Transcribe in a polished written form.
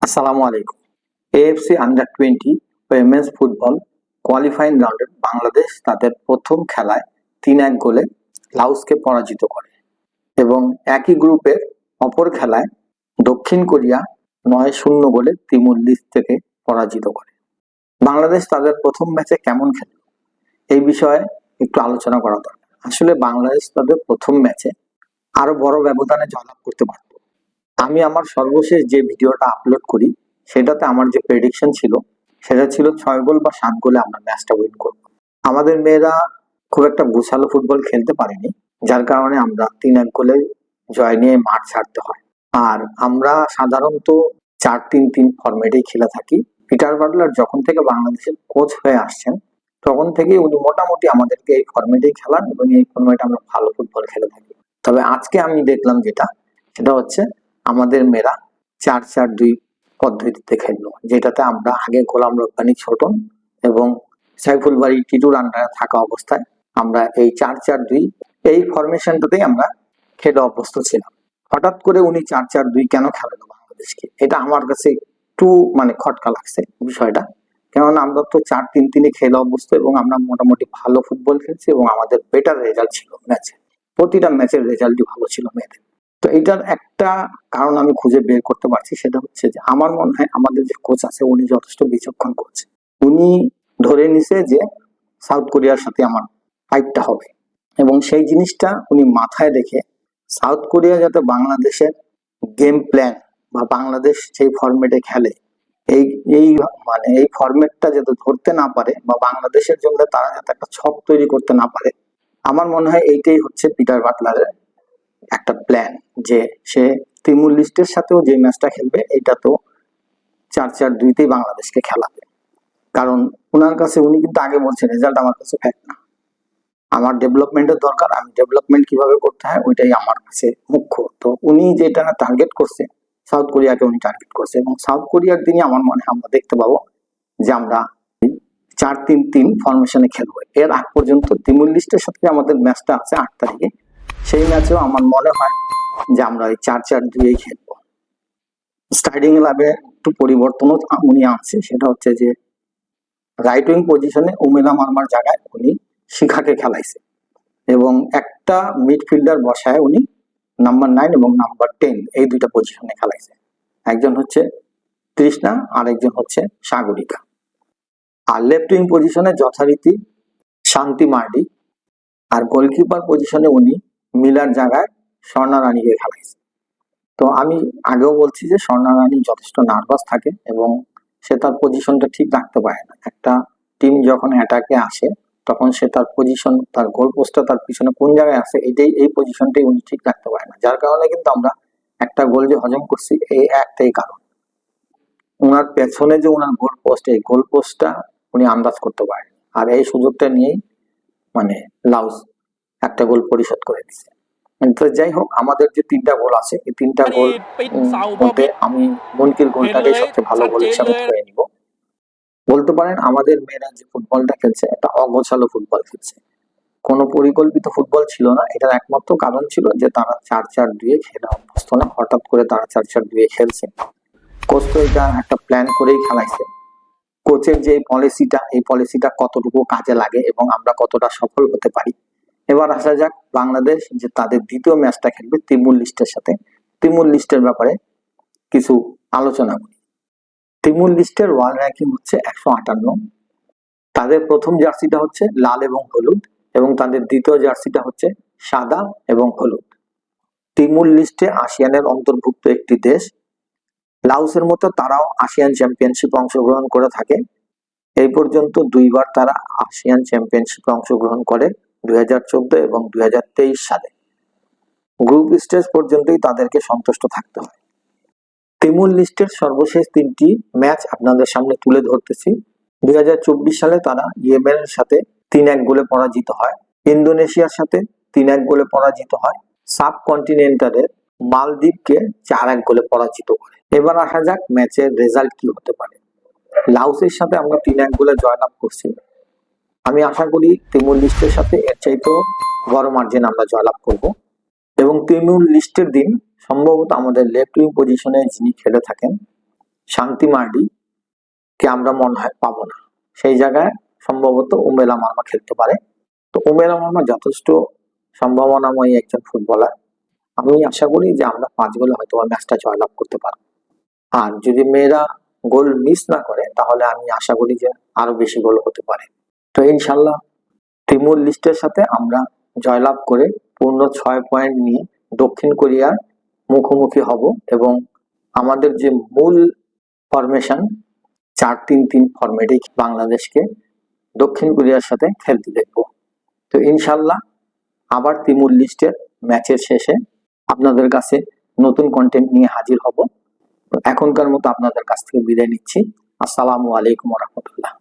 আসসালামু আলাইকুম। AFC under-20 women's football qualifying রাউন্ডে বাংলাদেশ তাদের প্রথম খেলায় ৩-১ গোলে লাওসকে পরাজিত করে এবং একই গ্রুপের অপর খেলায় দক্ষিণ কোরিয়া ৯-০ গোলে তিমুর লিস্টেকে পরাজিত করে। বাংলাদেশ তাদের প্রথম ম্যাচে কেমন খেলল এই বিষয়ে একটু আলোচনা করা দরকার। আসলে বাংলাদেশ তাদের প্রথম ম্যাচে আরো বড় ব্যবধানে জয়লাভ করতে পারত। আমি আমার সর্বশেষ যে ভিডিওটা আপলোড করি সেটাতে আমার যে প্রেডিকশন ছিল সেটা ছিল ৬ গোল বা ৭ গোলে আমরা ম্যাচটা উইন করব। আমাদের মেয়েরা খুব একটা গোছালো ফুটবল খেলতে পারেনি, যার কারণে আমরা ৩-১ গোলে জয় নিয়ে মাঠ ছাড়তে হয়। আর আমরা সাধারণত ৪-৩-৩ ফরম্যাটেই খেলে থাকি। পিটার বাটলার যখন থেকে বাংলাদেশের কোচ হয়ে আসছেন তখন থেকেই উনি মোটামুটি আমাদেরকে এই ফরম্যাটেই খেলান এবং এই ফরম্যাটে আমরা ভালো ফুটবল খেলে থাকি। তবে আজকে আমি দেখলাম সেটা হচ্ছে আমাদের মেয়েরা ৪-৪-২ পদ্ধতিতে খেললো, যেটাতে আমরা আগে গোলাম রব্বানী ছোটন এবং সাইফুল বারী টিটুর আন্ডারে থাকা অবস্থায় আমরা এই ৪-৪-২ এই ফরমেশনটাতেই আমরা খেলে অভ্যস্ত ছিলাম। হঠাৎ করে উনি ৪-৪-২ কেন খেলালো বাংলাদেশকে, এটা আমার কাছে একটু খটকা লাগছে বিষয়টা। কেননা আমরা তো ৪-৩-৩ খেলে অভ্যস্ত এবং আমরা মোটামুটি ভালো ফুটবল খেলছি এবং আমাদের বেটার রেজাল্ট ছিল ম্যাচে, প্রতিটা ম্যাচের রেজাল্টই ভালো ছিল মেয়েদের। তো এটার একটা কারণ আমি খুঁজে বের করতে পারছি, সেটা হচ্ছে যে আমার মনে হয় আমাদের যে কোচ আছে উনি যথেষ্ট বিচক্ষণ কোচ। উনি ধরে নিছে যে সাউথ কোরিয়ার সাথে আমার ফাইটটা হবে এবং সেই জিনিসটা উনি মাথায় রেখে সাউথ কোরিয়া যাতে বাংলাদেশের গেম প্ল্যান বা বাংলাদেশ সেই ফরম্যাটে খেলে এই এই এই ফরম্যাটটা যাতে ধরতে না পারে বা বাংলাদেশের জন্য তারা যাতে একটা ছক তৈরি করতে না পারে, আমার মনে হয় এইটাই হচ্ছে পিটার বাটলারের একটা প্ল্যান, যে সে তিমুর লিস্টের সাথেও যে ম্যাচটা খেলবে এটা তো ৪-৪-২তেই বাংলাদেশকে খেলাবে। কারণ ওনার কাছে উনি কিন্তু আগে বলছেন রেজাল্ট আমার কাছে ফ্যাক্ট না, আমার ডেভেলপমেন্টের দরকার, আমি ডেভেলপমেন্ট কিভাবে করতে হয় ওইটাই আমার কাছে মুখ্য। তো উনি যেটা টার্গেট করছে সাউথ কোরিয়াকে উনি টার্গেট করছে এবং সাউথ কোরিয়ার দিনই আমার মনে হয় আমরা দেখতে পাবো যে আমরা ৪-৩-৩ ফরমেশনে খেলবো। এর আগ পর্যন্ত তিমুর লিস্টের সাথে আমাদের ম্যাচটা আছে ৮ তারিখে, সেই ম্যাচেও আমার মনে হয় যে আমরা ওই ৪-৪-২ খেলবো। স্টার্টিং ইলেভেনে একটু পরিবর্তনও উনি আনছে, সেটা হচ্ছে যে রাইট উইং পজিশনে উমেলা মার্মার জায়গায় উনি শিখাকে খেলাইছে এবং একটা মিডফিল্ডার বসায় উনি নাম্বার ৯ এবং নাম্বার ১০ এই দুইটা পজিশনে খেলাইছে। একজন হচ্ছে তৃষ্ণা আর একজন হচ্ছে সাগরিকা। আর লেফট উইং পজিশনে যথারীতি শান্তি মার্ডি আর গোলকিপার পজিশনে উনি মিলার জায়গায় স্বর্ণা রানীকে খেলাইছে। তো আমি আগেও বলছি যে স্বর্ণা রানী যথেষ্ট নার্ভাস থাকে এবং সে তার পজিশনটা ঠিক রাখতে পারে না। একটা টিম যখন অ্যাটাকে আসে তখন সে তার পজিশন, তার গোল পোস্টটা তার পিছনে কোন জায়গায় আছে এই পজিশনটাই উনি ঠিক রাখতে পারে না, যার কারণে কিন্তু আমরা একটা গোল যে হজম করছি এই একটাই কারণ, ওনার পেছনে যে ওনার গোল পোস্ট, এই গোল পোস্টটা উনি আন্দাজ করতে পারেন আর এই সুযোগটা নিয়েই লাউস একটা গোল পরিশোধ করে দিচ্ছে। তো যাই হোক, আমাদের যে ৩টা গোল আছে এই ৩টা গোল মধ্যে আমি মনকির গোলটাকেই সবচেয়ে ভালো গোল হিসাবে ধরে নিব। বলতে পারেন আমাদের মেয়েরা যে ফুটবলটা খেলছে এটা অগোছালো ফুটবল খেলছে, কোনো পরিকল্পিত ফুটবল ছিল না। এটার একমাত্র কারণ ছিল যে তারা ৪-৪-২ খেলা অভ্যস্ত না, হঠাৎ করে তারা ৪-৪-২ খেলছে। কোচ তো এটা একটা প্ল্যান করেই খেলাইছে। কোচের যে পলিসিটা, এই পলিসিটা কতটুকু কাজে লাগে এবং আমরা কতটা সফল হতে পারি। এবার আসা যাক বাংলাদেশ যে তাদের দ্বিতীয় ম্যাচটা খেলবে তিমুর লিস্টের সাথে। তিমুর লিস্টের ব্যাপারে কিছু আলোচনা করি। তিমুর লিস্টের ওয়ার্ল্ড র্যাঙ্কিং হচ্ছে ১৫৮। তাদের প্রথম জার্সিটা হচ্ছে লাল এবং হলুদ এবং তাদের দ্বিতীয় জার্সিটা হচ্ছে সাদা এবং হলুদ। তিমুর লিস্টে আসিয়ানের অন্তর্ভুক্ত একটি দেশ। লাওসের মতো তারাও আসিয়ান চ্যাম্পিয়নশিপে অংশগ্রহণ করে থাকে। এই পর্যন্ত ২বার তারা আসিয়ান চ্যাম্পিয়নশিপে অংশগ্রহণ করে, ২০১৪ এবং ২০২৩ সালে। গ্রুপ স্টেজ পর্যন্তই তাদেরকে সন্তুষ্ট থাকতে হয়। তিমুর লিস্টের সর্বশেষ ৩টি ম্যাচ আপনাদের সামনে তুলে ধরতেছি। ২০২৪ সালে তারা ইয়েমেনের সাথে ৩-১ গোলে পরাজিত হয়, ইন্দোনেশিয়ার সাথে ৩-১ গোলে পরাজিত হয়, সাবকন্টিনেন্টালের মালদ্বীপকে ৪-১ গোলে পরাজিত করে। এবার আসা যাক ম্যাচের রেজাল্ট কি হতে পারে। লাওসের সাথে আমরা ৩-১ গোলে জয়লাভ করছি। আমি আশা করি তিমুর লিস্টের সাথে এর চাইতেও বড় মার্জিন আমরা জয়লাভ করব এবং তিমুর লিস্টের দিন সম্ভবত আমাদের লেফট উইং পজিশনে যিনি খেলে থাকেন শান্তি মার্ডি কে আমরা মনে হয় পাবো না, সেই জায়গায় সম্ভবত উমেলা মার্মা খেলতে পারে। তো উমেলা মার্মা যথেষ্ট সম্ভাবনাময়ী একজন ফুটবলার। আমি আশা করি যে আমরা 5 গোলে হয়তো ম্যাচটা জয়লাভ করতে পারবো। আর যদি মেয়েরা গোল মিস না করে তাহলে আমি আশা করি যে আরো বেশি গোল হতে পারে। তো ইনশাল্লাহ তিমুর লিস্টের সাথে আমরা জয়লাভ করে পূর্ণ 6 পয়েন্ট নিয়ে দক্ষিণ কোরিয়ার মুখোমুখি হব এবং আমাদের যে মূল ফরমেশন 4-3-3 ফরম্যাটে বাংলাদেশকে দক্ষিণ কোরিয়ার সাথে খেলতে দেখব। তো ইনশাল্লাহ আবার তিমুর লিস্টের ম্যাচের শেষে আপনাদের কাছে নতুন কন্টেন্ট নিয়ে হাজির হব। এখনকার মতো আপনাদের কাছ থেকে বিদায় নিচ্ছি। আসসালামু আলাইকুম ওয়া রাহমাতুল্লাহ।